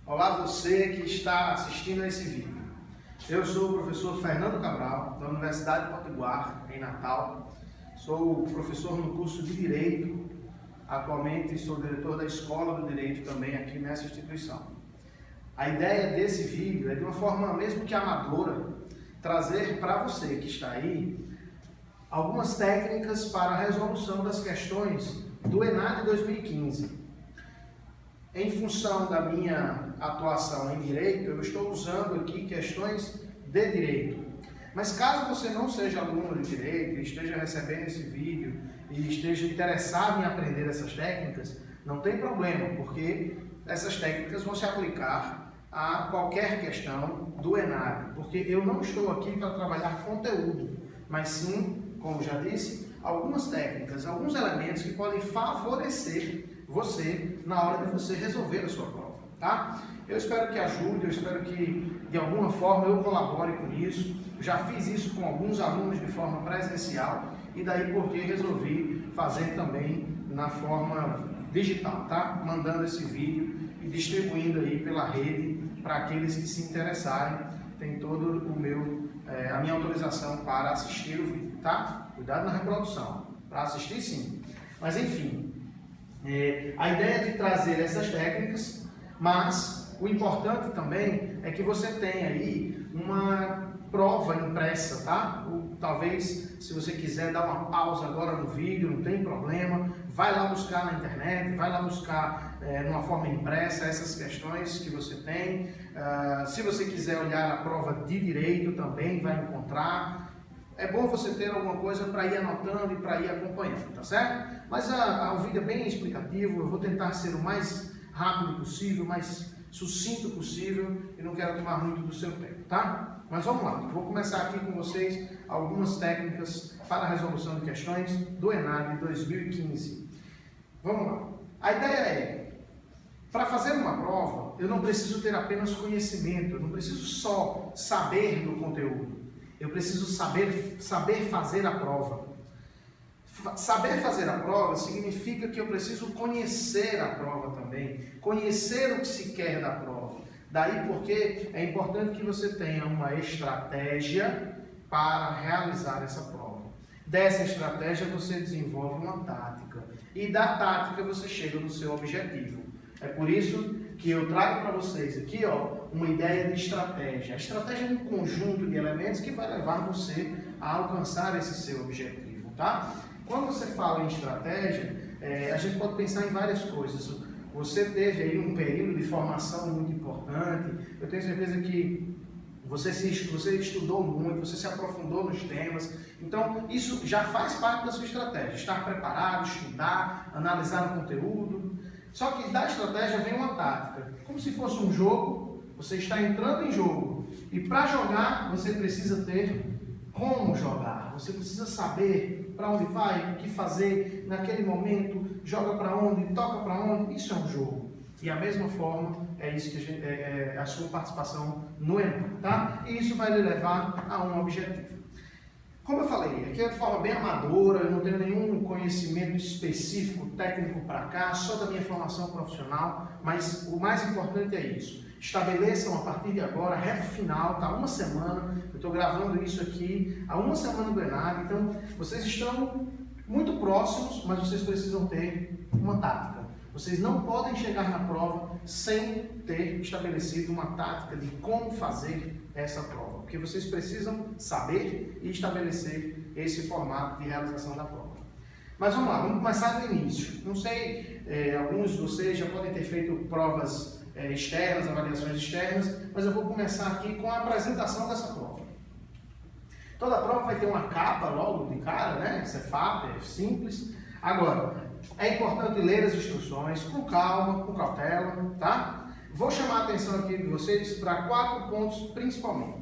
Olá você que está assistindo a esse vídeo. Eu sou o professor Fernando Cabral, da Universidade Potiguar, em Natal. Sou professor no curso de Direito, atualmente sou diretor da Escola do Direito também aqui nessa instituição. A ideia desse vídeo é, de uma forma mesmo que amadora, trazer para você que está aí algumas técnicas para a resolução das questões do ENAD 2015. Em função da minha atuação em Direito, eu estou usando aqui questões de Direito. Mas caso você não seja aluno de Direito, esteja recebendo esse vídeo e esteja interessado em aprender essas técnicas, não tem problema, porque essas técnicas vão se aplicar a qualquer questão do ENAD, porque eu não estou aqui para trabalhar conteúdo, mas sim, como já disse, algumas técnicas, alguns elementos que podem favorecer você na hora de você resolver a sua prova, tá? Eu espero que ajude, eu espero que de alguma forma eu colabore com isso. Já fiz isso com alguns alunos de forma presencial e daí porque resolvi fazer também na forma digital, tá? Mandando esse vídeo e distribuindo aí pela rede para aqueles que se interessarem. Tem todo a minha autorização para assistir o vídeo, tá? Cuidado na reprodução, para assistir sim. Mas enfim, a ideia é de trazer essas técnicas, mas o importante também é que você tenha aí uma prova impressa, tá? Talvez, se você quiser dar uma pausa agora no vídeo, não tem problema, vai lá buscar na internet, vai lá buscar numa forma impressa essas questões que você tem. Se você quiser olhar a prova de Direito também vai encontrar. É bom você ter alguma coisa para ir anotando e para ir acompanhando, tá certo? Mas o vídeo é bem explicativo, eu vou tentar ser o mais rápido possível, o mais sucinto possível e não quero tomar muito do seu tempo, tá? Mas vamos lá, vou começar aqui com vocês algumas técnicas para a resolução de questões do ENAD 2015. Vamos lá. A ideia é, para fazer uma prova, eu não preciso ter apenas conhecimento, eu não preciso só saber do conteúdo. Eu preciso saber fazer a prova. Saber fazer a prova significa que eu preciso conhecer a prova também, conhecer o que se quer da prova. Daí porque é importante que você tenha uma estratégia para realizar essa prova. Dessa estratégia você desenvolve uma tática e da tática você chega no seu objetivo. É por isso que eu trago para vocês aqui, uma ideia de estratégia. A estratégia é um conjunto de elementos que vai levar você a alcançar esse seu objetivo, tá? Quando você fala em estratégia, a gente pode pensar em várias coisas. Você teve aí um período de formação muito importante, eu tenho certeza que você estudou muito, você se aprofundou nos temas, então isso já faz parte da sua estratégia. Estar preparado, estudar, analisar o conteúdo. Só que da estratégia vem uma tática. Como se fosse um jogo, você está entrando em jogo. E para jogar, você precisa ter como jogar. Você precisa saber para onde vai, o que fazer naquele momento, joga para onde, toca para onde. Isso é um jogo. E a mesma forma, é isso que a sua participação no ENAD, tá? E isso vai lhe levar a um objetivo. Como eu falei, aqui é de forma bem amadora, eu não tenho nenhum conhecimento específico, técnico para cá, só da minha formação profissional, mas o mais importante é isso. Estabeleçam a partir de agora, reta final, tá uma semana, eu estou gravando isso aqui há uma semana do ENAD, então vocês estão muito próximos, mas vocês precisam ter uma tática. Vocês não podem chegar na prova sem ter estabelecido uma tática de como fazer essa prova, porque vocês precisam saber e estabelecer esse formato de realização da prova. Mas vamos lá, vamos começar do início. Não sei, alguns de vocês já podem ter feito provas externas, avaliações externas, mas eu vou começar aqui com a apresentação dessa prova. Toda prova vai ter uma capa logo de cara, né? Isso é fácil, é simples. Agora, é importante ler as instruções com calma, com cautela, tá? Vou chamar a atenção aqui de vocês para 4 pontos principalmente.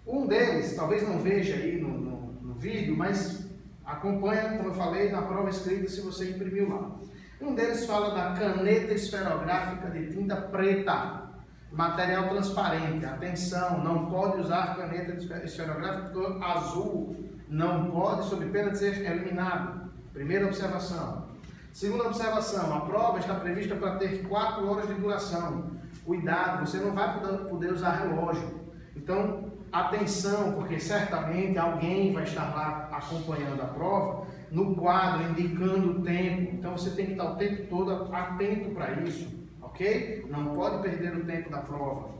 Um deles, talvez não veja aí no vídeo, mas acompanha, como eu falei, na prova escrita se você imprimiu lá. Um deles fala da caneta esferográfica de tinta preta, material transparente. Atenção, não pode usar caneta esferográfica azul, não pode, sob pena de ser eliminado. Primeira observação. Segunda observação, a prova está prevista para ter 4 horas de duração. Cuidado, você não vai poder usar relógio. Então, atenção, porque certamente alguém vai estar lá acompanhando a prova, no quadro, indicando o tempo. Então, você tem que estar o tempo todo atento para isso, ok? Não pode perder o tempo da prova.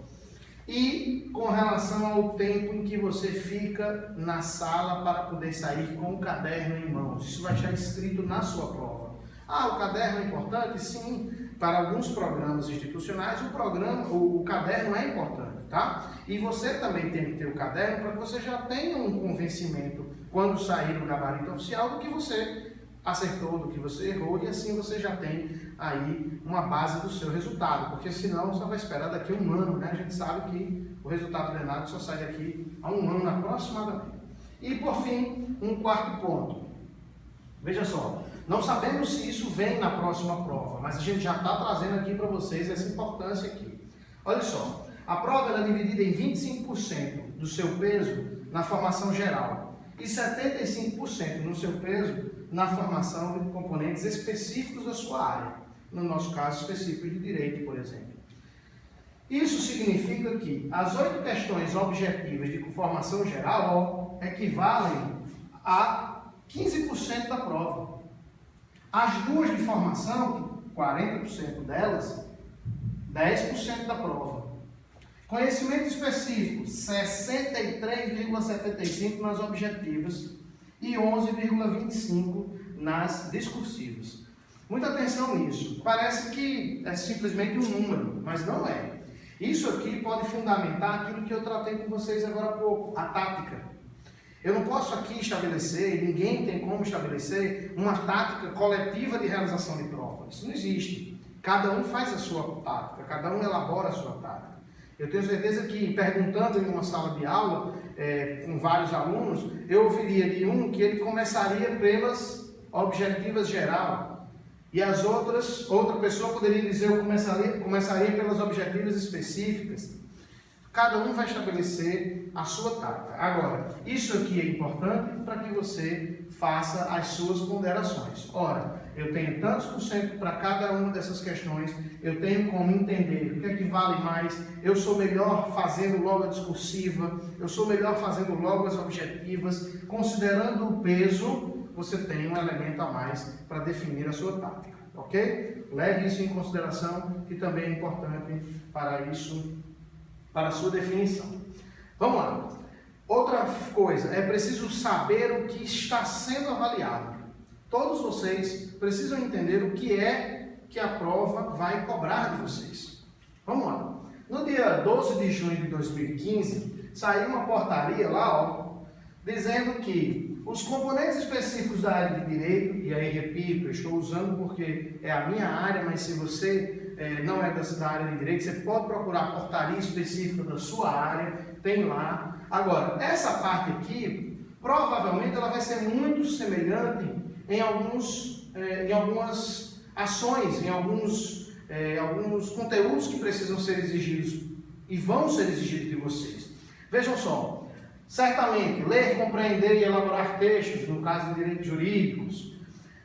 E com relação ao tempo em que você fica na sala para poder sair com o caderno em mãos. Isso vai estar escrito na sua prova. O caderno é importante? Sim. Para alguns programas institucionais, o caderno é importante, tá? E você também tem que ter o caderno para que você já tenha um convencimento, quando sair do gabarito oficial, do que você acertou, do que você errou, e assim você já tem aí uma base do seu resultado, porque senão você vai esperar daqui a um ano, né? A gente sabe que o resultado do Enem só sai daqui a um ano aproximadamente. E por fim, um quarto ponto. Veja só, não sabemos se isso vem na próxima prova, mas a gente já está trazendo aqui para vocês essa importância aqui. Olha só, a prova ela é dividida em 25% do seu peso na formação geral e 75% no seu peso na formação de componentes específicos da sua área, no nosso caso específico de direito, por exemplo. Isso significa que as 8 questões objetivas de formação geral equivalem a 15% da prova. As 2 de formação, 40% delas, 10% da prova. Conhecimento específico, 63,75% nas objetivas e 11,25% nas discursivas. Muita atenção nisso. Parece que é simplesmente um número, mas não é. Isso aqui pode fundamentar aquilo que eu tratei com vocês agora há pouco, a tática. Eu não posso aqui estabelecer, ninguém tem como estabelecer uma tática coletiva de realização de prova. Isso não existe. Cada um faz a sua tática, cada um elabora a sua tática. Eu tenho certeza que, perguntando em uma sala de aula, com vários alunos, eu ouviria de um que ele começaria pelas objetivas geral. E as outra pessoa poderia dizer, eu começaria pelas objetivas específicas. Cada um vai estabelecer a sua tática. Agora, isso aqui é importante para que você faça as suas ponderações. Ora, eu tenho tantos por cento para cada uma dessas questões, eu tenho como entender o que é que vale mais, eu sou melhor fazendo logo a discursiva, eu sou melhor fazendo logo as objetivas. Considerando o peso, você tem um elemento a mais para definir a sua tática, ok? Leve isso em consideração, que também é importante para isso, para a sua definição. Vamos lá. Outra coisa, é preciso saber o que está sendo avaliado. Todos vocês precisam entender o que é que a prova vai cobrar de vocês. Vamos lá. No dia 12 de junho de 2015, saiu uma portaria lá, dizendo que os componentes específicos da área de direito, e aí repito, eu estou usando porque é a minha área, mas se você não é da área de direito, você pode procurar a portaria específica da sua área, tem lá. Agora, essa parte aqui, provavelmente ela vai ser muito semelhante em algumas ações, em alguns conteúdos que precisam ser exigidos e vão ser exigidos de vocês. Vejam só, certamente, ler, compreender e elaborar textos, no caso de direitos jurídicos,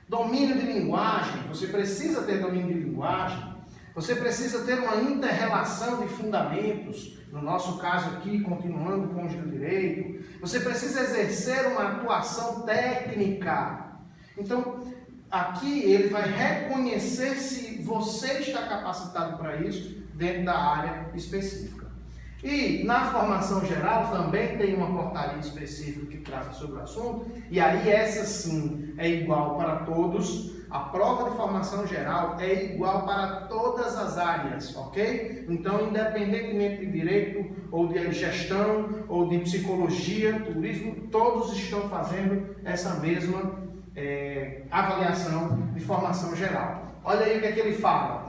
domínio de linguagem, você precisa ter domínio de linguagem, você precisa ter uma inter-relação de fundamentos, no nosso caso aqui, continuando com o direito, você precisa exercer uma atuação técnica. Então, aqui ele vai reconhecer se você está capacitado para isso dentro da área específica. E na formação geral também tem uma portaria específica que trata sobre o assunto, e aí essa sim é igual para todos. A prova de formação geral é igual para todas as áreas, ok? Então, independentemente de direito, ou de gestão, ou de psicologia, turismo, todos estão fazendo essa mesma avaliação de formação geral. Olha aí o que é que ele fala.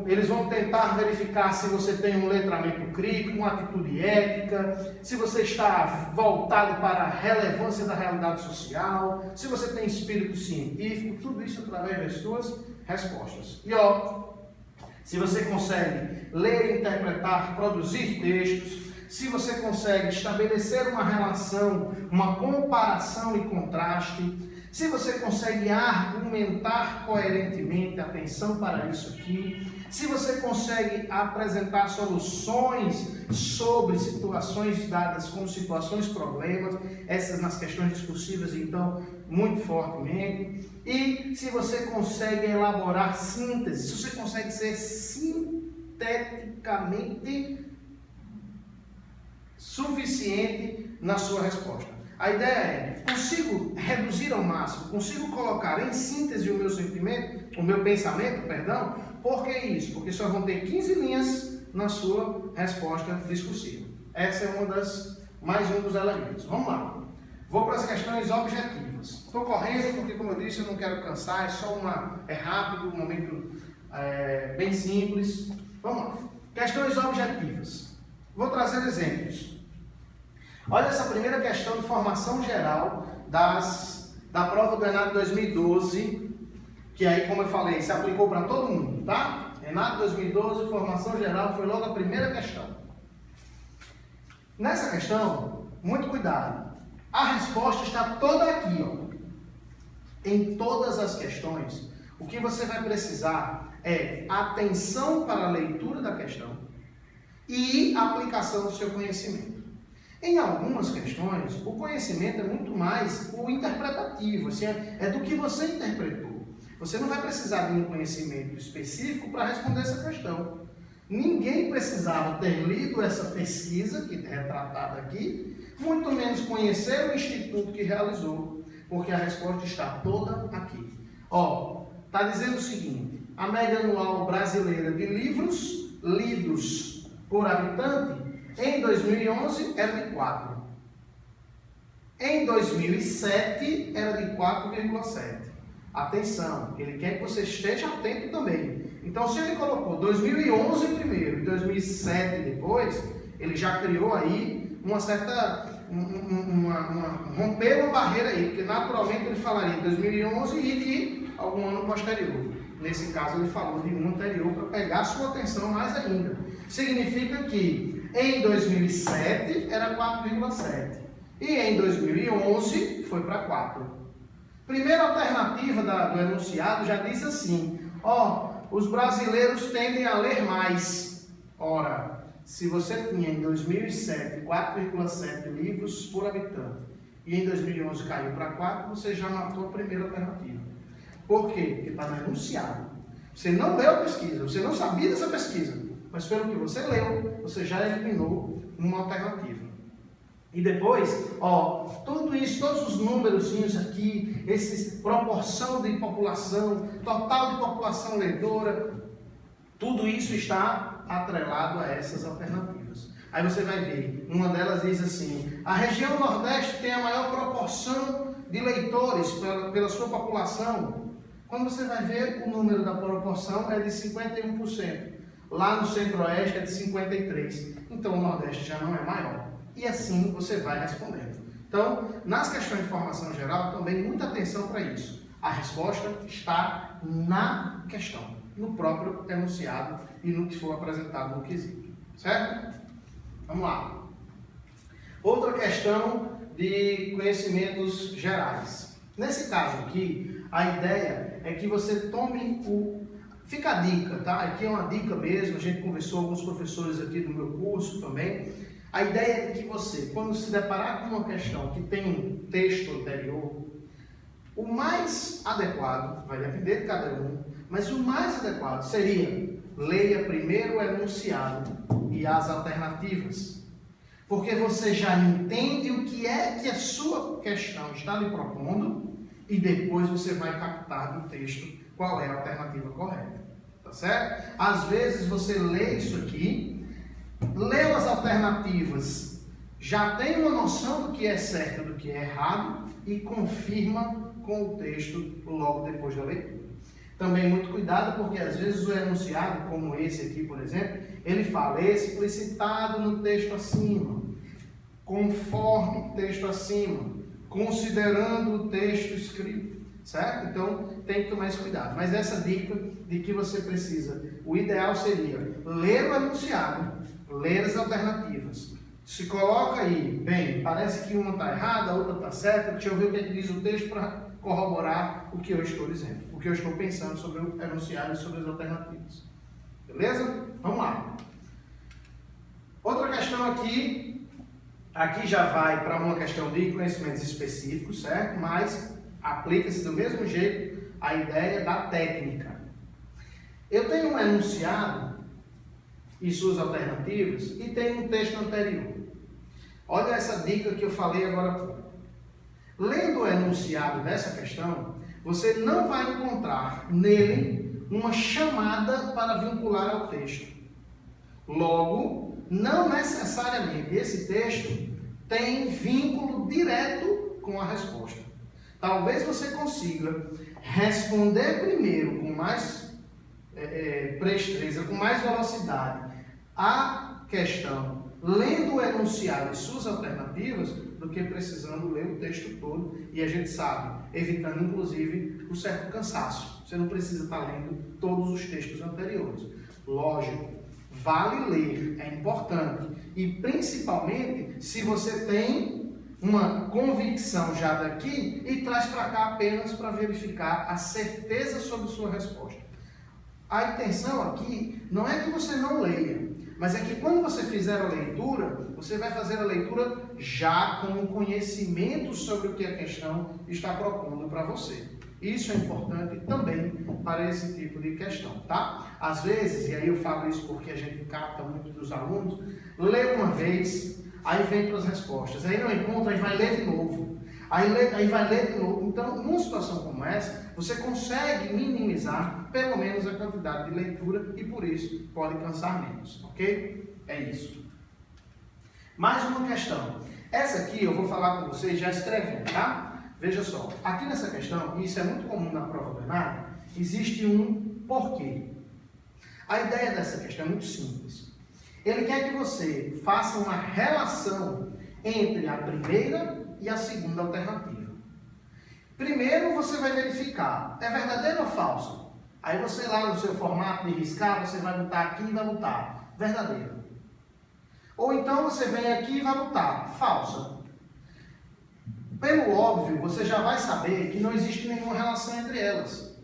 Eles vão tentar verificar se você tem um letramento crítico, uma atitude ética, se você está voltado para a relevância da realidade social, se você tem espírito científico, tudo isso através das suas respostas. E se você consegue ler, interpretar, produzir textos, se você consegue estabelecer uma relação, uma comparação e contraste, se você consegue argumentar coerentemente, atenção para isso aqui, se você consegue apresentar soluções sobre situações dadas como situações problemas, essas nas questões discursivas, então, muito fortemente, e se você consegue elaborar síntese, se você consegue ser sinteticamente suficiente na sua resposta. A ideia é, consigo reduzir ao máximo, consigo colocar em síntese o meu sentimento, o meu pensamento, perdão. Por que isso? Porque só vão ter 15 linhas na sua resposta discursiva. Essa é mais um dos elementos. Vamos lá. Vou para as questões objetivas. Estou correndo porque, como eu disse, eu não quero cansar, é rápido, um momento bem simples. Vamos lá. Questões objetivas. Vou trazer exemplos. Olha essa primeira questão de formação geral da prova do ENAD 2012, que aí, como eu falei, se aplicou para todo mundo, tá? ENAD 2012, formação geral, foi logo a primeira questão. Nessa questão, muito cuidado. A resposta está toda aqui, ó. Em todas as questões, o que você vai precisar é atenção para a leitura da questão e aplicação do seu conhecimento. Em algumas questões, o conhecimento é muito mais o interpretativo, assim, é do que você interpretou. Você não vai precisar de um conhecimento específico para responder essa questão. Ninguém precisava ter lido essa pesquisa, que é retratada aqui, muito menos conhecer o instituto que realizou, porque a resposta está toda aqui. Ó, está dizendo o seguinte, a média anual brasileira de livros lidos por habitante em 2011 era de 4. Em 2007 era de 4,7. Atenção, ele quer que você esteja atento também. Então, se ele colocou 2011 primeiro e 2007 depois, ele já criou aí uma certa... rompeu uma barreira aí, porque naturalmente ele falaria de 2011 e de algum ano posterior. Nesse caso, ele falou de um anterior para pegar a sua atenção mais ainda. Significa que em 2007 era 4,7 e em 2011 foi para 4. Primeira alternativa do enunciado já diz assim, ó, os brasileiros tendem a ler mais. Ora, se você tinha em 2007 4,7 livros por habitante e em 2011 caiu para 4, você já matou a primeira alternativa. Por quê? Porque está no enunciado. Você não leu a pesquisa, você não sabia dessa pesquisa, mas pelo que você leu, você já eliminou uma alternativa. E depois, ó, tudo isso, todos os númerozinhos aqui, proporção de população, total de população leitora, tudo isso está atrelado a essas alternativas. Aí você vai ver, uma delas diz assim, a região Nordeste tem a maior proporção de leitores pela sua população. Quando você vai ver, o número da proporção é de 51%. Lá no Centro-Oeste é de 53%. Então o Nordeste já não é maior. E assim você vai respondendo. Então, nas questões de formação geral, também muita atenção para isso. A resposta está na questão, no próprio enunciado e no que for apresentado no quesito. Certo? Vamos lá. Outra questão de conhecimentos gerais. Nesse caso aqui, a ideia é que você tome Fica a dica, tá? Aqui é uma dica mesmo, a gente conversou com alguns professores aqui do meu curso também. A ideia é que você, quando se deparar com uma questão que tem um texto anterior, o mais adequado, vai depender de cada um, mas o mais adequado seria leia primeiro o enunciado e as alternativas. Porque você já entende o que é que a sua questão está lhe propondo e depois você vai captar do texto qual é a alternativa correta. Tá certo? Às vezes você lê isso aqui, leu as alternativas, já tem uma noção do que é certo e do que é errado e confirma com o texto logo depois da leitura. Também muito cuidado, porque às vezes o enunciado, como esse aqui, por exemplo, ele fala explicitado no texto acima, conforme o texto acima, considerando o texto escrito, certo? Então, tem que tomar esse cuidado. Mas essa dica de que você precisa, o ideal seria ler o enunciado, ler as alternativas, se coloca aí, bem, parece que uma está errada, a outra está certa, deixa eu ver o que é que diz o texto para corroborar o que eu estou dizendo, o que eu estou pensando sobre o enunciado e sobre as alternativas. Beleza? Vamos lá. Outra questão aqui já vai para uma questão de conhecimentos específicos, certo? Mas aplica-se do mesmo jeito a ideia da técnica. Eu tenho um enunciado e suas alternativas e tenho um texto anterior. Olha essa dica que eu falei agora há pouco. Lendo o enunciado dessa questão, você não vai encontrar nele uma chamada para vincular ao texto. Logo, não necessariamente esse texto tem vínculo direto com a resposta. Talvez você consiga responder primeiro com mais presteza, com mais velocidade a questão, lendo o enunciado e suas alternativas, do que precisando ler o texto todo, e a gente sabe, evitando inclusive o certo cansaço. Você não precisa estar lendo todos os textos anteriores. Lógico, vale ler, é importante, e principalmente se você tem uma convicção já daqui e traz para cá apenas para verificar a certeza sobre sua resposta. A intenção aqui não é que você não leia, mas é que quando você fizer a leitura, você vai fazer a leitura já com um conhecimento sobre o que a questão está propondo para você. Isso é importante também para esse tipo de questão, tá? Às vezes, e aí eu falo isso porque a gente capta muito dos alunos, lê uma vez, aí vem para as respostas, aí não encontra, aí vai ler de novo. Aí vai ler de novo. Então, numa situação como essa, você consegue minimizar pelo menos a quantidade de leitura e por isso pode cansar menos, ok? É isso. Mais uma questão. Essa aqui eu vou falar com vocês já escrevendo, tá? Veja só, aqui nessa questão, e isso é muito comum na prova do Enem, existe um porquê. A ideia dessa questão é muito simples. Ele quer que você faça uma relação entre a primeira e a segunda alternativa. Primeiro você vai verificar, é verdadeiro ou falso? Aí você lá no seu formato de riscar, você vai botar aqui e vai botar verdadeiro. Ou então você vem aqui e vai botar falsa. Pelo óbvio, você já vai saber que não existe nenhuma relação entre elas.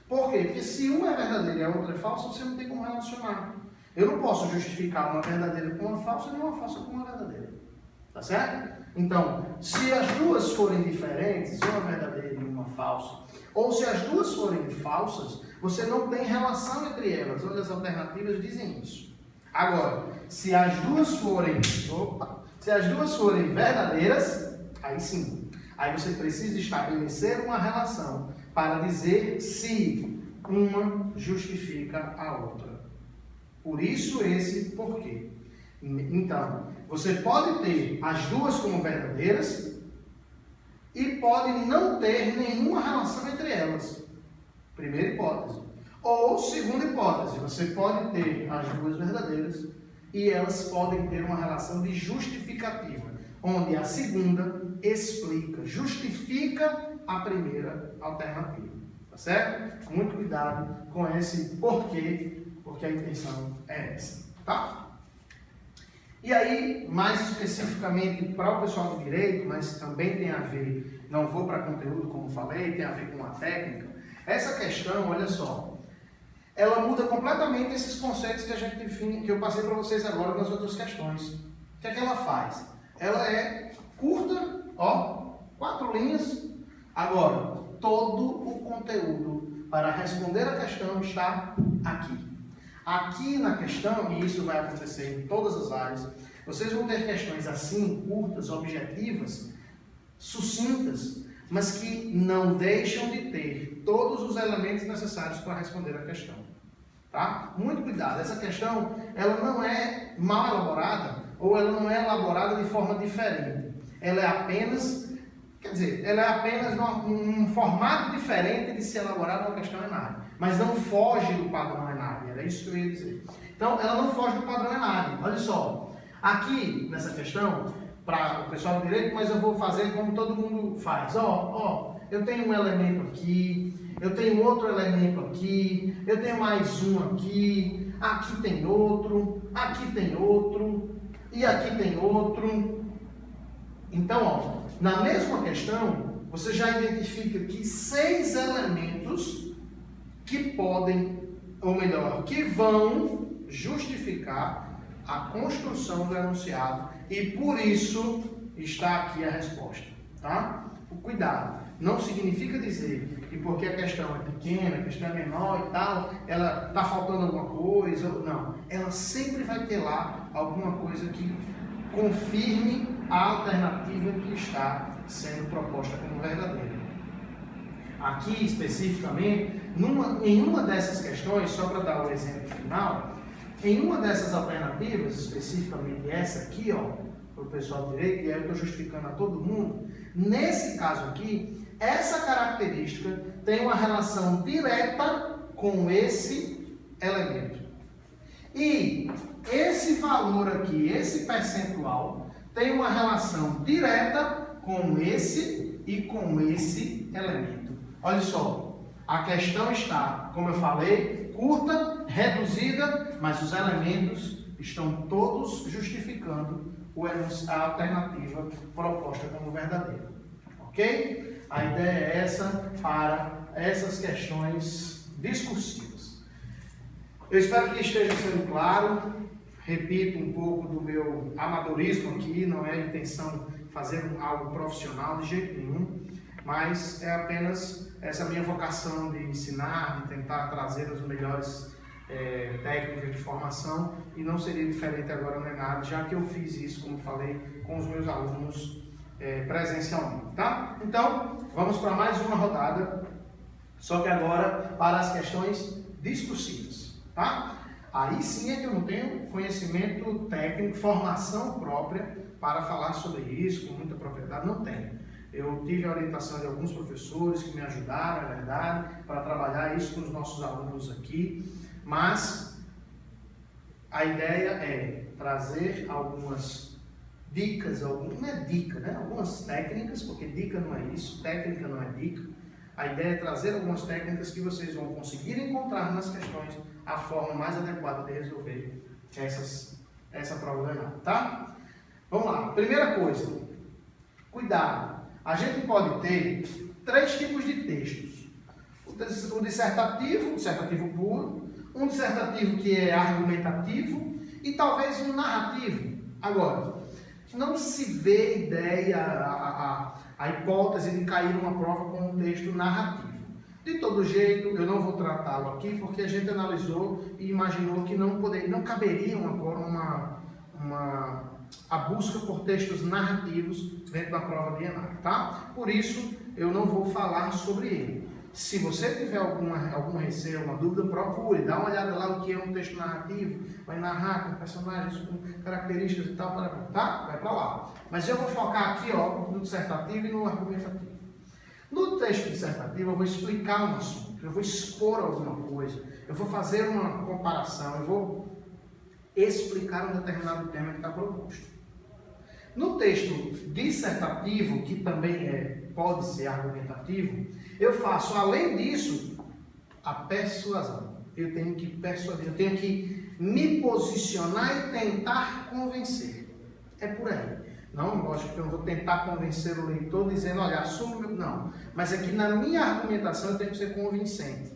Por quê? Porque se uma é verdadeira e a outra é falsa, você não tem como relacionar. Eu não posso justificar uma verdadeira com uma falsa e uma falsa com uma verdadeira. Tá certo? Então, se as duas forem diferentes, uma verdadeira e uma falsa, ou se as duas forem falsas, você não tem relação entre elas. Olha, as alternativas dizem isso. Agora, se as duas forem verdadeiras, aí sim. Aí você precisa estabelecer uma relação para dizer se uma justifica a outra. Por isso esse porquê. Então, você pode ter as duas como verdadeiras e pode não ter nenhuma relação entre elas. Primeira hipótese. Ou segunda hipótese, você pode ter as duas verdadeiras e elas podem ter uma relação de justificativa, onde a segunda explica, justifica a primeira alternativa. Tá certo? Muito cuidado com esse porquê, porque a intenção é essa. Tá? E aí, mais especificamente para o pessoal do direito, mas também tem a ver, não vou para conteúdo como falei, tem a ver com a técnica. Essa questão, olha só, ela muda completamente esses conceitos que eu passei para vocês agora nas outras questões. O que é que ela faz? Ela é curta, ó, 4 linhas. Agora, todo o conteúdo para responder a questão está aqui. Aqui na questão, e isso vai acontecer em todas as áreas, vocês vão ter questões assim, curtas, objetivas, sucintas, mas que não deixam de ter todos os elementos necessários para responder a questão. Tá? Muito cuidado, essa questão ela não é mal elaborada ou ela não é elaborada de forma diferente. Ela é apenas, um formato diferente de se elaborar uma questão enária. Mas não foge do padrão enário, era isso que eu ia dizer. Então, ela não foge do padrão enário. Olha só, aqui nessa questão, para o pessoal do direito, mas eu vou fazer como todo mundo faz. Eu tenho um elemento aqui, eu tenho outro elemento aqui, eu tenho mais um aqui tem outro, aqui tem outro. e aqui tem outro. Então, ó, na mesma questão, você já identifica aqui 6 elementos que podem, ou melhor, que vão justificar a construção do enunciado, e por isso está aqui a resposta, tá? Cuidado, não significa dizer que porque a questão é pequena, a questão é menor e tal, ela está faltando alguma coisa, não. Ela sempre vai ter lá alguma coisa que confirme a alternativa que está sendo proposta como verdadeira. Aqui, especificamente, em uma dessas questões, só para dar o exemplo final, em uma dessas alternativas, especificamente essa aqui, ó, para o pessoal do direito, e aí eu estou justificando a todo mundo, nesse caso aqui, essa característica tem uma relação direta com esse elemento. E esse valor aqui, esse percentual, tem uma relação direta com esse e com esse elemento. Olha só, a questão está, como eu falei, curta, reduzida, mas os elementos estão todos justificando a alternativa proposta como verdadeira. Ok? A ideia é essa para essas questões discursivas. Eu espero que esteja sendo claro. Repito um pouco do meu amadorismo aqui, não é a intenção fazer algo profissional de jeito nenhum, mas é apenas essa minha vocação de ensinar, de tentar trazer as melhores técnicas de formação, e não seria diferente agora no ENAD, já que eu fiz isso, como falei, com os meus alunos presencialmente, tá? Então, vamos para mais uma rodada, só que agora para as questões discursivas, tá? Aí sim é que eu não tenho conhecimento técnico, formação própria para falar sobre isso com muita propriedade, não tenho. Eu tive a orientação de alguns professores que me ajudaram, é verdade, para trabalhar isso com os nossos alunos aqui, mas a ideia é trazer algumas dicas, não é dica, né? Algumas técnicas, porque dica não é isso, técnica não é dica. A ideia é trazer algumas técnicas que vocês vão conseguir encontrar nas questões a forma mais adequada de resolver essa prova do ENAD, tá? Vamos lá, primeira coisa, cuidado. A gente pode ter 3 tipos de textos. O dissertativo puro, um dissertativo que é argumentativo e talvez um narrativo. Agora, não se vê ideia, a hipótese de cair numa prova com um texto narrativo. De todo jeito, eu não vou tratá-lo aqui porque a gente analisou e imaginou que não caberia a busca por textos narrativos dentro da prova de ENAD, tá? Por isso, eu não vou falar sobre ele. Se você tiver algum receio, alguma dúvida, procure, dá uma olhada lá o que é um texto narrativo, vai narrar com personagens, com características e tal, tá? Vai para lá. Mas eu vou focar aqui, ó, no dissertativo e no argumentativo. No texto dissertativo, eu vou explicar um assunto, eu vou expor alguma coisa, eu vou fazer uma comparação, eu vou explicar um determinado tema que está proposto. No texto dissertativo, que também pode ser argumentativo, eu faço, além disso, a persuasão. Eu tenho que persuadir, eu tenho que me posicionar e tentar convencer. É por aí. Não, lógico que eu não vou tentar convencer o leitor dizendo, olha, assume, não. Mas é que na minha argumentação eu tenho que ser convincente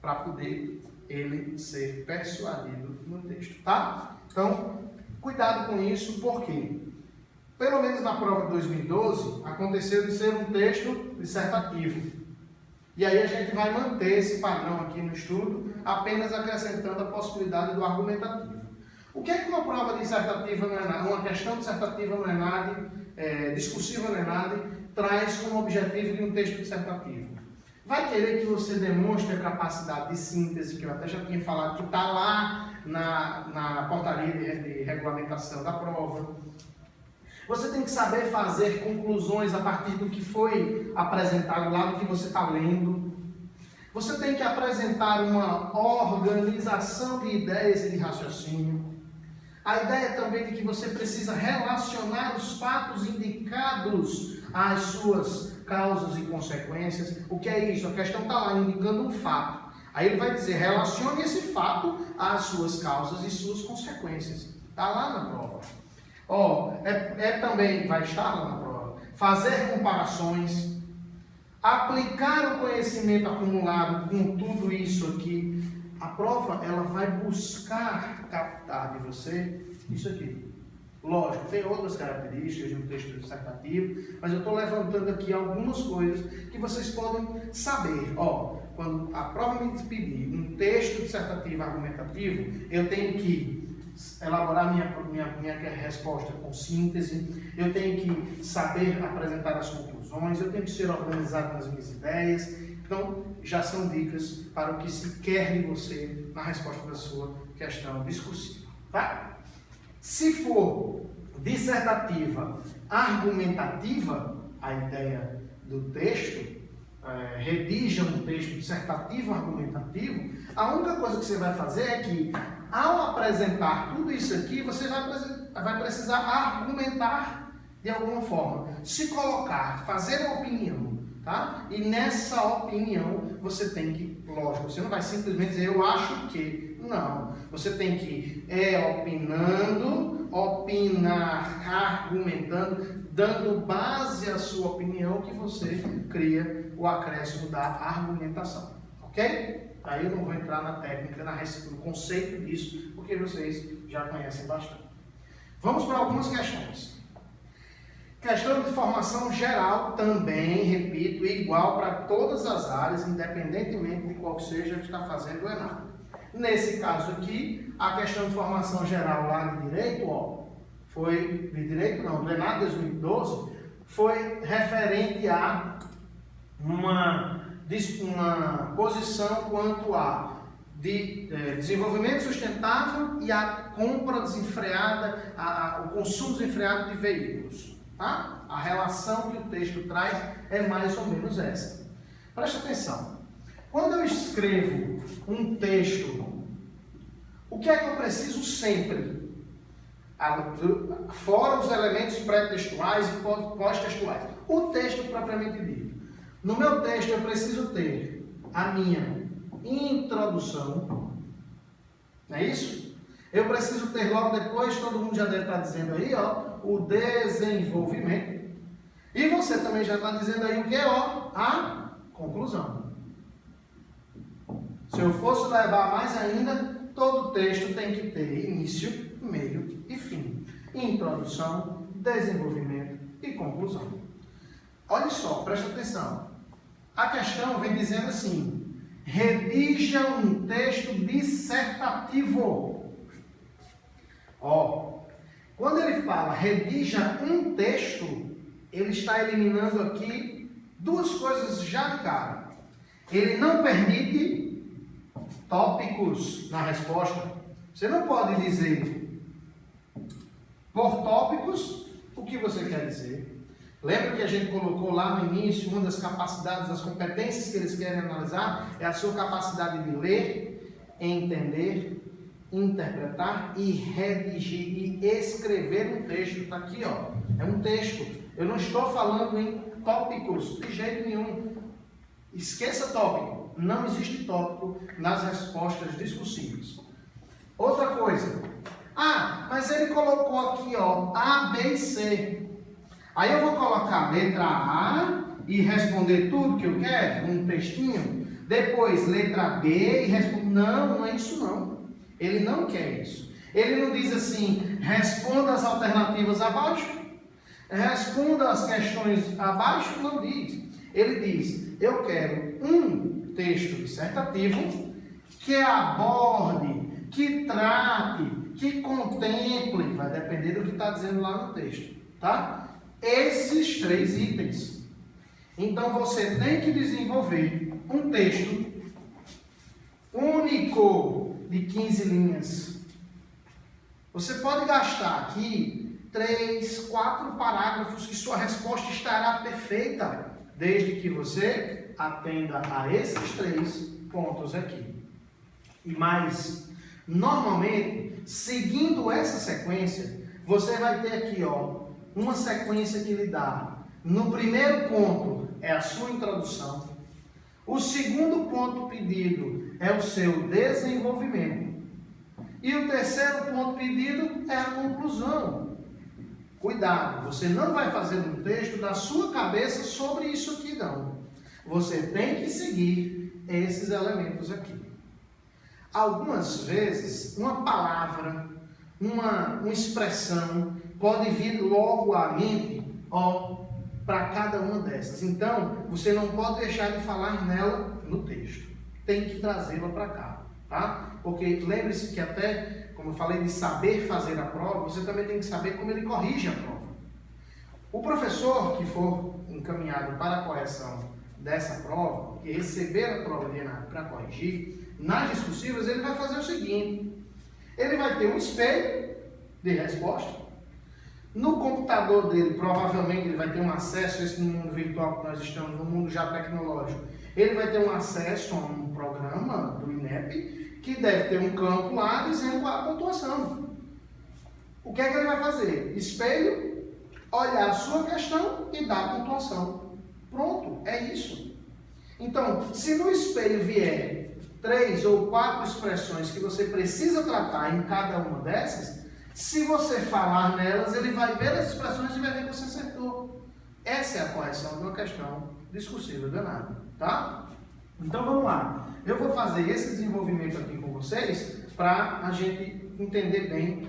para poder ele ser persuadido no texto, tá? Então, cuidado com isso, porque pelo menos na prova de 2012, aconteceu de ser um texto dissertativo. E aí a gente vai manter esse padrão aqui no estudo, apenas acrescentando a possibilidade do argumentativo. O que é que uma prova dissertativa no ENAD, uma questão dissertativa no ENAD, discursiva no ENAD, traz como objetivo de um texto dissertativo? Vai querer que você demonstre a capacidade de síntese, que eu até já tinha falado, que está lá na portaria de regulamentação da prova. Você tem que saber fazer conclusões a partir do que foi apresentado lá, do que você está lendo. Você tem que apresentar uma organização de ideias e de raciocínio. A ideia também de que você precisa relacionar os fatos indicados às suas causas e consequências. O que é isso? A questão está lá indicando um fato. Aí ele vai dizer, relacione esse fato às suas causas e suas consequências. Está lá na prova. Também vai estar lá na prova. Fazer comparações, aplicar o conhecimento acumulado com tudo isso aqui. A prova, ela vai buscar captar de você isso aqui. Lógico, tem outras características de um texto dissertativo, mas eu estou levantando aqui algumas coisas que vocês podem saber. Quando a prova me pedir um texto dissertativo argumentativo, eu tenho que elaborar minha resposta com síntese, eu tenho que saber apresentar as conclusões, eu tenho que ser organizado nas minhas ideias. Então, já são dicas para o que se quer de você na resposta da sua questão discursiva, tá? Se for dissertativa argumentativa, a ideia do texto, redija um texto dissertativo argumentativo, a única coisa que você vai fazer é que, ao apresentar tudo isso aqui, você vai precisar argumentar de alguma forma, se colocar, fazer uma opinião, tá? E nessa opinião você tem que, lógico, você não vai simplesmente dizer eu acho que, não, você tem que opinando, opinar, argumentando, dando base à sua opinião que você cria o acréscimo da argumentação, ok? Aí eu não vou entrar na técnica, no conceito disso, porque vocês já conhecem bastante. Vamos para algumas questões. Questão de formação geral também, repito, igual para todas as áreas, independentemente de qual seja que está fazendo o ENAD. Nesse caso aqui, a questão de formação geral lá de direito, foi de direito não, do ENAD 2012, foi referente a uma posição quanto a desenvolvimento sustentável e a compra desenfreada, o consumo desenfreado de veículos. Tá? A relação que o texto traz é mais ou menos essa. Preste atenção. Quando eu escrevo um texto, o que é que eu preciso sempre? Fora os elementos pré-textuais e pós-textuais. O texto propriamente dito. No meu texto eu preciso ter a minha introdução. Não é isso? Eu preciso ter logo depois, todo mundo já deve estar dizendo aí, o desenvolvimento. E você também já está dizendo aí o que é, a conclusão. Se eu fosse levar mais ainda, todo texto tem que ter início, meio e fim. Introdução, desenvolvimento e conclusão. Olha só, presta atenção. A questão vem dizendo assim: redija um texto dissertativo. Quando ele fala redija um texto, ele está eliminando aqui duas coisas já de cara. Ele não permite tópicos na resposta. Você não pode dizer por tópicos o que você quer dizer. Lembra que a gente colocou lá no início, uma das capacidades, das competências que eles querem analisar é a sua capacidade de ler, entender, interpretar e redigir e escrever um texto. Está aqui, é um texto. Eu não estou falando em tópicos de jeito nenhum. Esqueça tópico. Não existe tópico nas respostas discursivas. Outra coisa. Mas ele colocou aqui, A, B e C. Aí eu vou colocar letra A e responder tudo que eu quero, um textinho. Depois letra B e responder. Não é isso não. Ele não quer isso. Ele não diz assim, responda as alternativas abaixo, responda as questões abaixo, não diz. Ele diz, eu quero um texto dissertativo que aborde, que trate, que contemple, vai depender do que está dizendo lá no texto, tá? Esses 3 itens. Então você tem que desenvolver um texto único de 15 linhas. Você pode gastar aqui 3, 4 parágrafos que sua resposta estará perfeita, desde que você atenda a esses 3 pontos aqui. E mais, normalmente, seguindo essa sequência, você vai ter aqui, uma sequência que lhe dá. No primeiro ponto é a sua introdução. O segundo ponto pedido é o seu desenvolvimento. E o terceiro ponto pedido é a conclusão. Cuidado, você não vai fazer um texto da sua cabeça sobre isso aqui, não. Você tem que seguir esses elementos aqui. Algumas vezes, uma palavra, uma expressão pode vir logo à mente, para cada uma dessas. Então, você não pode deixar de falar nela no texto. Tem que trazê-la para cá, tá? Porque lembre-se que até, como eu falei de saber fazer a prova, você também tem que saber como ele corrige a prova. O professor que for encaminhado para a correção dessa prova, que receber a prova de ENAD para corrigir, nas discursivas ele vai fazer o seguinte: ele vai ter um espelho de resposta. No computador dele, provavelmente, ele vai ter um acesso, esse no mundo virtual que nós estamos, no mundo já tecnológico, ele vai ter um acesso a um programa do INEP, que deve ter um campo lá dizendo qual é a pontuação. O que é que ele vai fazer? Espelho, olhar a sua questão e dar a pontuação. Pronto, é isso. Então, se no espelho vier 3 ou 4 expressões que você precisa tratar em cada uma dessas, se você falar nelas, ele vai ver as expressões e vai ver que você acertou. Essa é a correção de uma questão discursiva do ENAD, tá? Então vamos lá. Eu vou fazer esse desenvolvimento aqui com vocês para a gente entender bem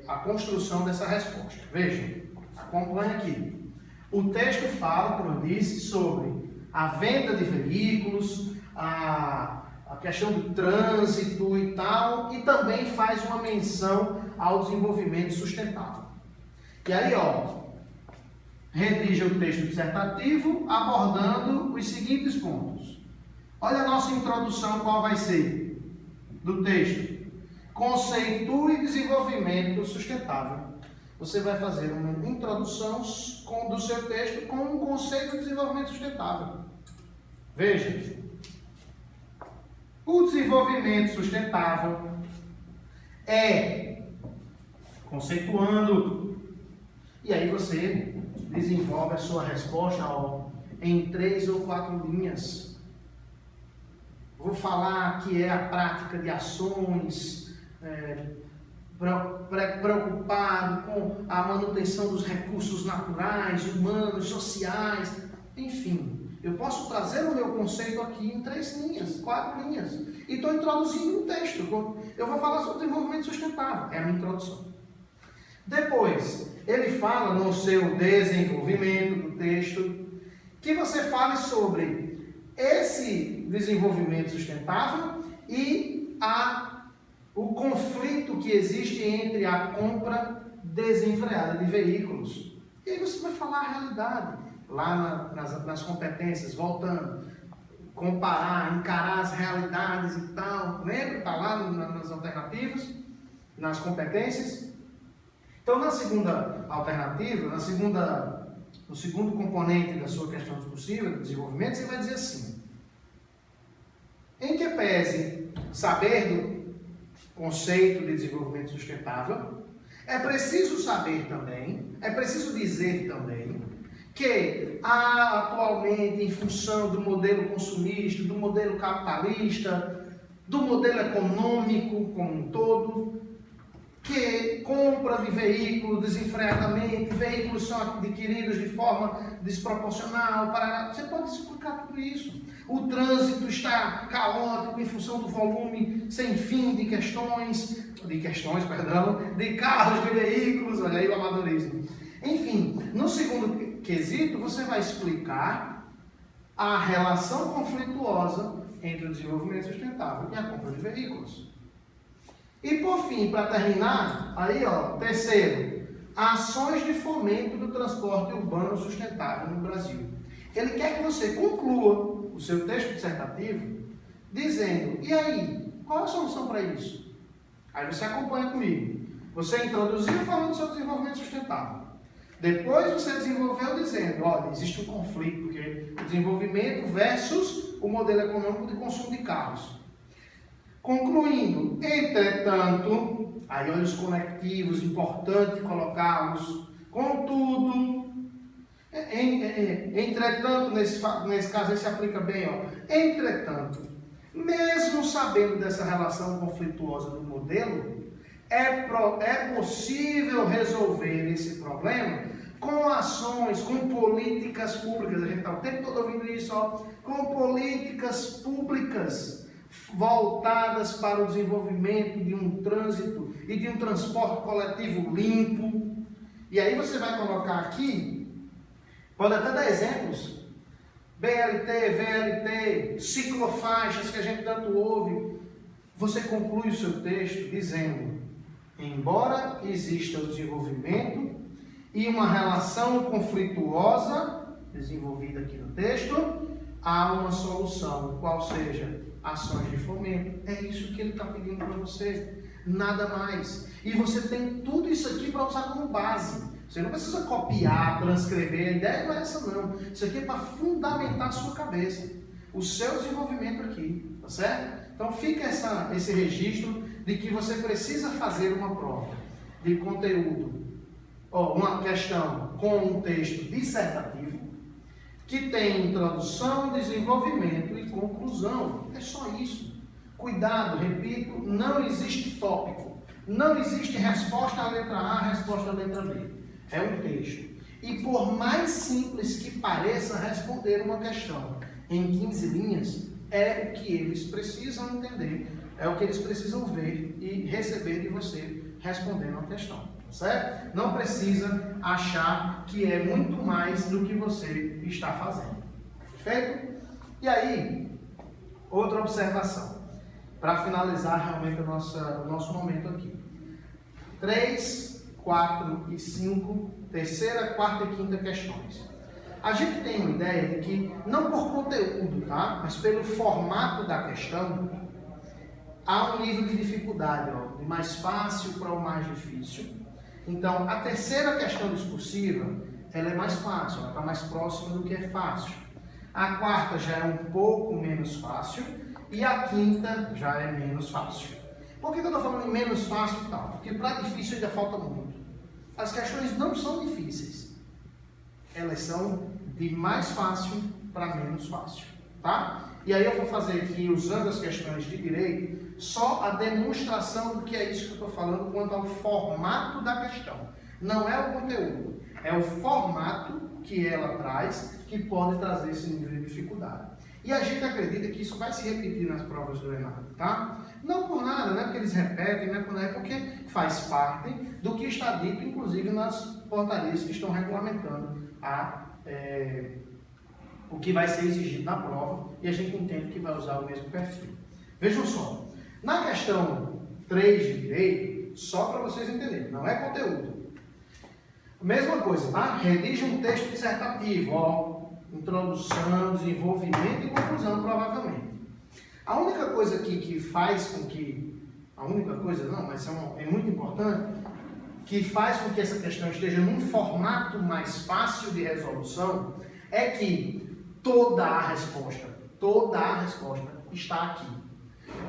a construção dessa resposta. Vejam, acompanhe aqui. O texto fala, como eu disse, sobre a venda de veículos, a questão do trânsito e tal, e também faz uma menção ao desenvolvimento sustentável. E aí, redija o texto dissertativo abordando os seguintes pontos. Olha a nossa introdução, qual vai ser? Do texto. Conceitue desenvolvimento sustentável. Você vai fazer uma introdução do seu texto com um conceito de desenvolvimento sustentável. Veja. O desenvolvimento sustentável é conceituando. E aí você desenvolve a sua resposta em 3 ou 4 linhas. Vou falar que é a prática de ações, preocupado com a manutenção dos recursos naturais, humanos, sociais, enfim. Eu posso trazer o meu conceito aqui em 3 linhas, 4 linhas. E estou introduzindo um texto. Eu vou falar sobre desenvolvimento sustentável. É a minha introdução. Depois, ele fala no seu desenvolvimento do texto, que você fale sobre esse desenvolvimento sustentável e o conflito que existe entre a compra desenfreada de veículos. E aí você vai falar a realidade. Lá nas competências, voltando, comparar, encarar as realidades e tal, lembra? Está lá nas alternativas, nas competências. Então, na segunda alternativa, no segundo componente da sua questão discursiva, do desenvolvimento, você vai dizer assim: em que pese saber do conceito de desenvolvimento sustentável, é preciso saber também, é preciso dizer também, que há atualmente, em função do modelo consumista, do modelo capitalista, do modelo econômico como um todo, que compra de veículos desenfreadamente, veículos são adquiridos de forma desproporcional. Você pode explicar tudo isso. O trânsito está caótico em função do volume sem fim de carros, de veículos, olha aí o amadorismo. Enfim, no segundo quesito, você vai explicar a relação conflituosa entre o desenvolvimento sustentável e a compra de veículos. E por fim, para terminar, terceiro, ações de fomento do transporte urbano sustentável no Brasil. Ele quer que você conclua o seu texto dissertativo dizendo: e aí, qual a solução para isso? Aí você acompanha comigo. Você introduziu falando do seu desenvolvimento sustentável. Depois você desenvolveu dizendo: olha, existe um conflito, porque o desenvolvimento versus o modelo econômico de consumo de carros. Concluindo, entretanto, aí olha os conectivos, importante colocá-los. Contudo, entretanto, nesse caso aí se aplica bem, entretanto, mesmo sabendo dessa relação conflituosa do modelo, É possível resolver esse problema com ações, com políticas públicas. A gente está o tempo todo ouvindo isso, ó, com políticas públicas voltadas para o desenvolvimento de um trânsito e de um transporte coletivo limpo. E aí você vai colocar aqui, pode até dar exemplos, BLT, VLT, ciclofaixas que a gente tanto ouve. Você conclui o seu texto dizendo: embora exista o desenvolvimento e uma relação conflituosa desenvolvida aqui no texto, há uma solução, qual seja ações de fomento. É isso que ele está pedindo para você, nada mais. E você tem tudo isso aqui para usar como base. Você não precisa copiar, transcrever, a ideia não é essa não. Isso aqui é para fundamentar a sua cabeça, o seu desenvolvimento aqui, tá certo? Então fica esse registro de que você precisa fazer uma prova de conteúdo, uma questão com um texto dissertativo, que tem introdução, desenvolvimento e conclusão. É só isso. Cuidado, repito, não existe tópico. Não existe resposta à letra A, resposta à letra B. É um texto. E por mais simples que pareça responder uma questão em 15 linhas, é o que eles precisam entender, é o que eles precisam ver e receber de você respondendo a questão. Certo? Não precisa achar que é muito mais do que você está fazendo. Perfeito? E aí, outra observação, para finalizar realmente o nosso momento aqui. 3, 4 e 5, terceira, quarta e quinta questões. A gente tem uma ideia de que, não por conteúdo, tá? Mas pelo formato da questão, há um nível de dificuldade, ó, de mais fácil para o mais difícil. Então, a terceira questão discursiva, ela é mais fácil, ela está mais próxima do que é fácil. A quarta já é um pouco menos fácil e a quinta já é menos fácil. Por que eu estou falando em menos fácil e tal? Porque para difícil ainda falta muito. As questões não são difíceis, elas são de mais fácil para menos fácil, tá? E aí eu vou fazer aqui, usando as questões de direito, só a demonstração do que é isso que eu estou falando quanto ao formato da questão. Não é o conteúdo, é o formato que ela traz que pode trazer esse nível de dificuldade. E a gente acredita que isso vai se repetir nas provas do Enem, tá? Não por nada, não é porque eles repetem, não é porque faz parte do que está dito, inclusive nas portarias que estão regulamentando o que vai ser exigido na prova, e a gente entende que vai usar o mesmo perfil. Vejam só, na questão 3 de direito, só para vocês entenderem, não é conteúdo. Mesma coisa, tá? Redige um texto dissertativo, ó, introdução, desenvolvimento e conclusão, provavelmente. A única coisa aqui que faz com que, a única coisa não, mas é muito importante, que faz com que essa questão esteja num formato mais fácil de resolução, é que toda a resposta está aqui.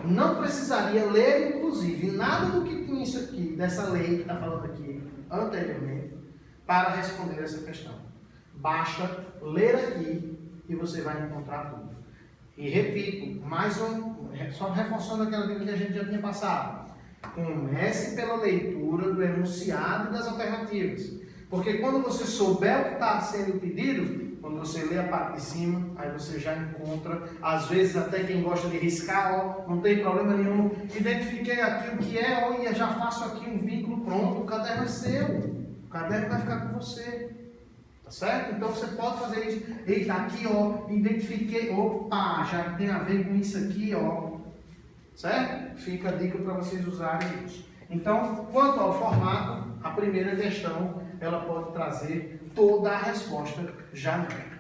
Não precisaria ler, inclusive, nada do que tinha isso aqui, dessa lei que está falando aqui anteriormente, para responder essa questão. Basta ler aqui e você vai encontrar tudo. E repito, só reforçando aquela dica que a gente já tinha passado. Comece pela leitura do enunciado das alternativas. Porque quando você souber o que está sendo pedido, quando você lê a parte de cima, aí você já encontra, às vezes até quem gosta de riscar, ó, não tem problema nenhum, identifiquei aqui o que é, ó, e já faço aqui um vínculo pronto, o caderno é seu, o caderno vai ficar com você, tá certo? Então você pode fazer isso, eita, aqui ó, identifiquei, opa, já tem a ver com isso aqui, ó, certo? Fica a dica para vocês usarem isso. Então, quanto ao formato, a primeira questão, ela pode trazer toda a resposta já nela.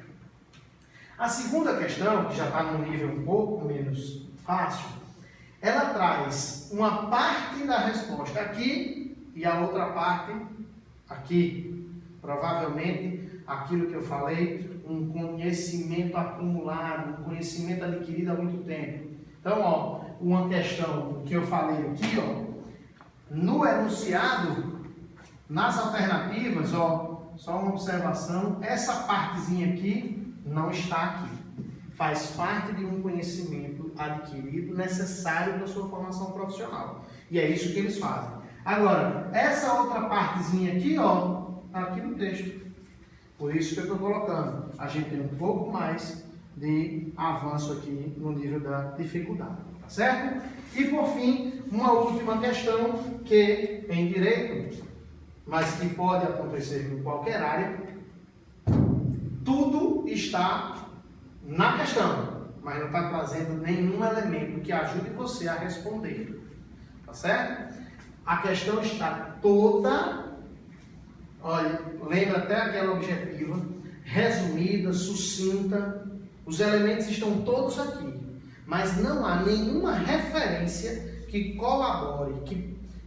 A segunda questão, que já está num nível um pouco menos fácil, ela traz uma parte da resposta aqui e a outra parte aqui. Provavelmente, aquilo que eu falei, um conhecimento acumulado, um conhecimento adquirido há muito tempo. Então, ó, uma questão que eu falei aqui, ó, no enunciado, nas alternativas, ó, só uma observação, essa partezinha aqui não está aqui. Faz parte de um conhecimento adquirido necessário para a sua formação profissional. E é isso que eles fazem. Agora, essa outra partezinha aqui, ó, está aqui no texto. Por isso que eu estou colocando. A gente tem um pouco mais de avanço aqui no nível da dificuldade, tá certo? E por fim, uma última questão que em direito, mas que pode acontecer em qualquer área, tudo está na questão, mas não está trazendo nenhum elemento que ajude você a responder, tá certo? A questão está toda, olha, lembra até aquela objetiva, resumida, sucinta, os elementos estão todos aqui, mas não há nenhuma referência que colabore,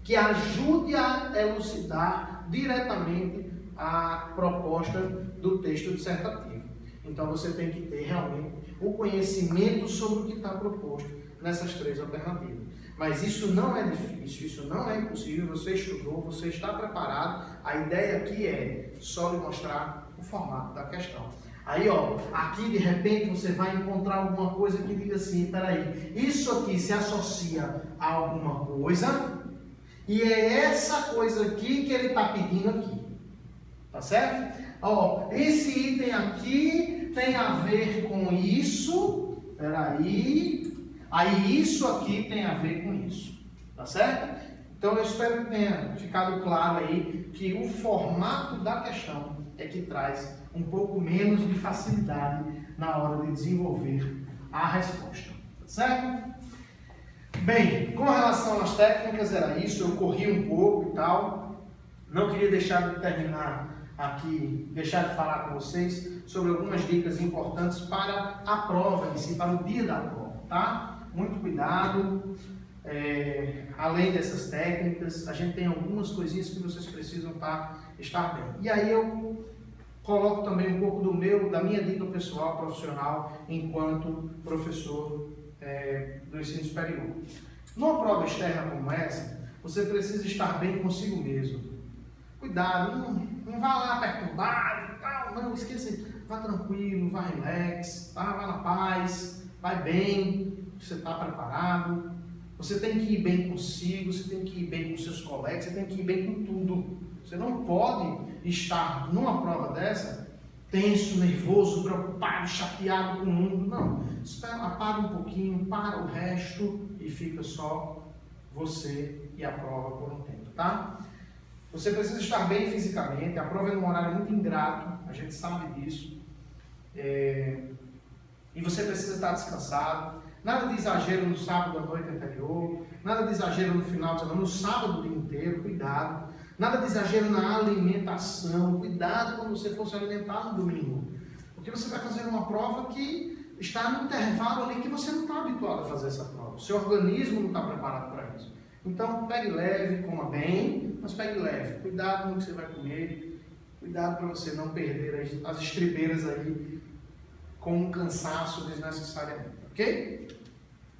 que ajude a elucidar diretamente a proposta do texto dissertativo. Então você tem que ter realmente o conhecimento sobre o que está proposto nessas três alternativas. Mas isso não é difícil, isso não é impossível, você estudou, você está preparado. A ideia aqui é só lhe mostrar o formato da questão. Aí, ó, aqui de repente você vai encontrar alguma coisa que diga assim, peraí, isso aqui se associa a alguma coisa e é essa coisa aqui que ele está pedindo aqui. Tá certo? Ó, esse item aqui tem a ver com isso, peraí, aí isso aqui tem a ver com isso, tá certo? Então eu espero que tenha ficado claro aí que o formato da questão é que traz um pouco menos de facilidade na hora de desenvolver a resposta, tá certo? Bem, com relação às técnicas era isso, eu corri um pouco e tal, não queria deixar de terminar aqui, deixar de falar com vocês sobre algumas dicas importantes para a prova em si, para o dia da prova, tá? Muito cuidado, além dessas técnicas, a gente tem algumas coisinhas que vocês precisam estar bem. E aí eu coloco também um pouco da minha dica pessoal, profissional, enquanto professor do ensino superior. Numa prova externa como essa, você precisa estar bem consigo mesmo. Cuidado, não vá lá perturbado e tal, não, esqueça, vá tranquilo, vá relax, vá na paz, vai bem, você está preparado, você tem que ir bem consigo, você tem que ir bem com seus colegas, você tem que ir bem com tudo. Você não pode estar numa prova dessa tenso, nervoso, preocupado, chateado com o mundo, não. Espera, apaga um pouquinho, para o resto e fica só você e a prova por um tempo, tá? Você precisa estar bem fisicamente, a prova é num horário muito ingrato, a gente sabe disso. E você precisa estar descansado. Nada de exagero no sábado à noite anterior, nada de exagero no final de semana, no sábado o dia inteiro, cuidado. Nada de exagero na alimentação, cuidado quando você for se alimentar no domingo. Porque você vai fazer uma prova que está no intervalo ali que você não está habituado a fazer essa prova. O seu organismo não está preparado para isso. Então, pegue leve, coma bem, mas pegue leve. Cuidado no que você vai comer, cuidado para você não perder as estribeiras aí com um cansaço desnecessariamente, ok?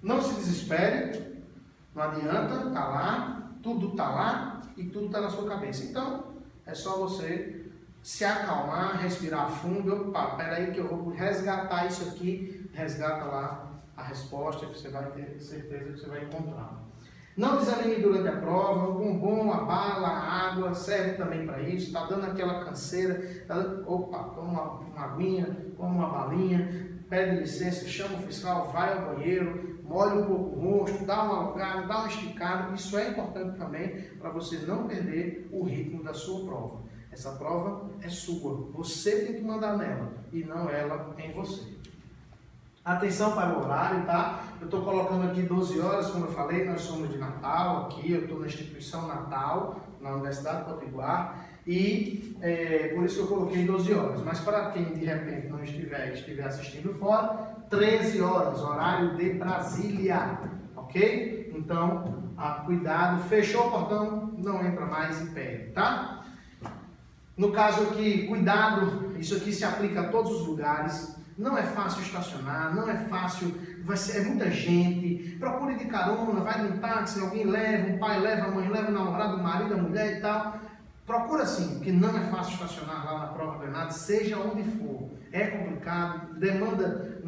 Não se desespere, não adianta, tá lá, tudo tá lá e tudo está na sua cabeça. Então, é só você se acalmar, respirar fundo. Opa, peraí que eu vou resgatar isso aqui. Resgata lá a resposta que você vai ter certeza que você vai encontrar. Não desanime durante a prova. O bombom, a bala, a água serve também para isso. Está dando aquela canseira. Opa, toma uma aguinha, toma uma balinha, pede licença, chama o fiscal, vai ao banheiro, molha um pouco o rosto, dá uma alongada, dá uma esticada. Isso é importante também para você não perder o ritmo da sua prova. Essa prova é sua, você tem que mandar nela e não ela em você. Atenção para o horário, tá? Eu estou colocando aqui 12 horas, como eu falei, nós somos de Natal aqui, eu estou na instituição Natal, na Universidade Potiguar, e por isso eu coloquei 12 horas. Mas para quem de repente não estiver assistindo fora, 13 horas, horário de Brasília, ok? Então, cuidado, fechou o portão, não entra mais e perde, tá? No caso aqui, cuidado, isso aqui se aplica a todos os lugares. Não é fácil estacionar, não é fácil, é muita gente, procure de carona, vai num táxi, alguém leva, um pai leva, a mãe leva, o namorado, o marido, a mulher e tal. Procura sim, porque não é fácil estacionar lá na prova do Enato, seja onde for. É complicado, demanda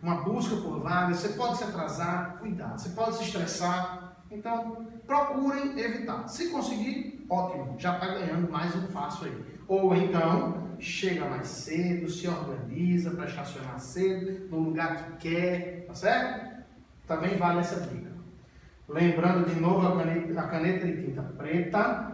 uma busca por vagas, você pode se atrasar, cuidado, você pode se estressar, Então, procurem evitar. Se conseguir, ótimo, já está ganhando mais um passo aí. Ou então, chega mais cedo, se organiza para estacionar cedo, no lugar que quer, tá certo? Também vale essa dica. Lembrando de novo a caneta de tinta preta.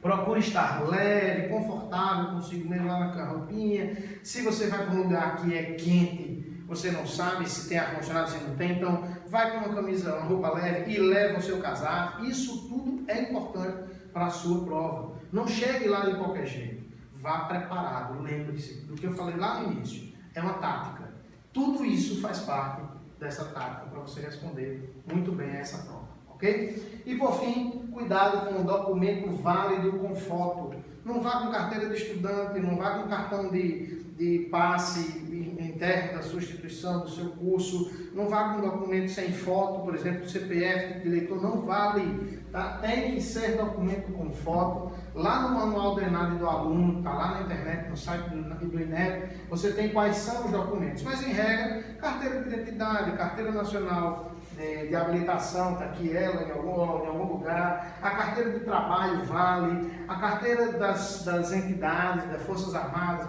Procure estar leve, confortável consigo mesmo lá na carroupinha. Se você vai para um lugar que é quente, você não sabe se tem ar-condicionado, se não tem, então vai com uma camisa, uma roupa leve e leva o seu casaco. Isso tudo é importante para a sua prova. Não chegue lá de qualquer jeito. Vá preparado. Lembre-se do que eu falei lá no início. É uma tática. Tudo isso faz parte dessa tática para você responder muito bem a essa prova. Ok? E por fim, cuidado com o documento válido com foto. Não vá com carteira de estudante, não vá com cartão de passe interno da sua instituição, do seu curso, não vá com documento sem foto, por exemplo, CPF, de eleitor, não vale, tá? Tem que ser documento com foto. Lá no manual do ENAD do aluno, está lá na internet, no site do INEP, você tem quais são os documentos, mas em regra, carteira de identidade, carteira nacional de habilitação, está aqui ela em algum lugar, a carteira de trabalho vale, a carteira das entidades, das Forças Armadas,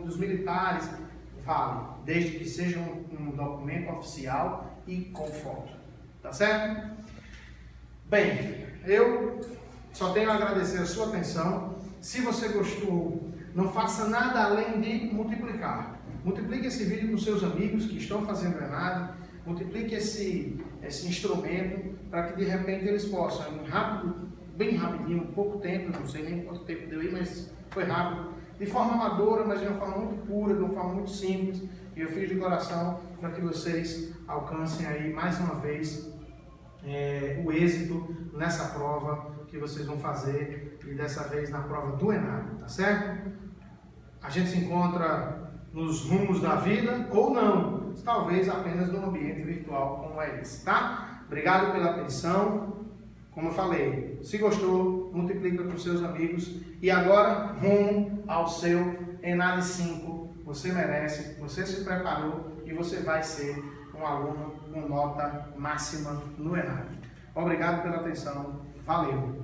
dos militares, vale, desde que seja um documento oficial e com foto, tá certo? Bem, eu só tenho a agradecer a sua atenção. Se você gostou, não faça nada além de multiplicar. Multiplique esse vídeo com seus amigos que estão fazendo ENAD, multiplique esse instrumento para que de repente eles possam, bem rapidinho, pouco tempo, não sei nem quanto tempo deu aí, mas foi rápido, de forma amadora, mas de uma forma muito pura, de uma forma muito simples, e eu fiz de coração para que vocês alcancem aí mais uma vez o êxito nessa prova que vocês vão fazer, e dessa vez na prova do ENAD, tá certo? A gente se encontra nos rumos da vida, ou não, talvez apenas num ambiente virtual como é esse, tá? Obrigado pela atenção. Como eu falei, se gostou, multiplica com seus amigos. E agora, rumo ao seu ENAD 5. Você merece, você se preparou e você vai ser um aluno com nota máxima no ENAD. Obrigado pela atenção. Valeu!